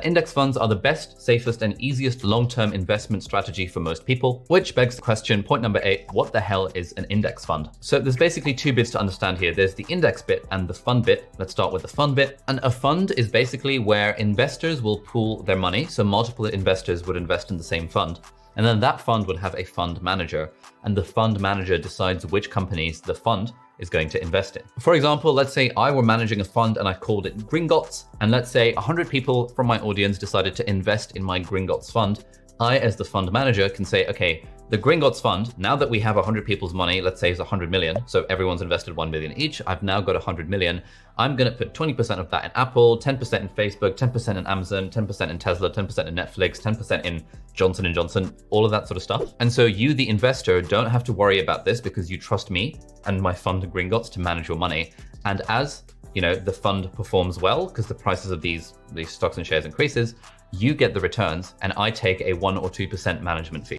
Index funds are the best, safest, and easiest long-term investment strategy for most people, which begs the question, point number 8, what the hell is an index fund? So there's basically two bits to understand here. There's the index bit and the fund bit. Let's start with the fund bit. And a fund is basically where investors will pool their money. So multiple investors would invest in the same fund. And then that fund would have a fund manager, and the fund manager decides which companies the fund is going to invest in. For example, let's say I were managing a fund and I called it Gringotts, and let's say 100 people from my audience decided to invest in my Gringotts fund. I, as the fund manager, can say, okay, the Gringotts fund, now that we have 100 people's money, let's say it's 100 million, so everyone's invested 1 million each, I've now got 100 million. I'm gonna put 20% of that in Apple, 10% in Facebook, 10% in Amazon, 10% in Tesla, 10% in Netflix, 10% in Johnson & Johnson, all of that sort of stuff. And so you, the investor, don't have to worry about this because you trust me and my fund Gringotts to manage your money. And as the fund performs well, because the prices of these stocks and shares increases, you get the returns and I take a 1 or 2% management fee.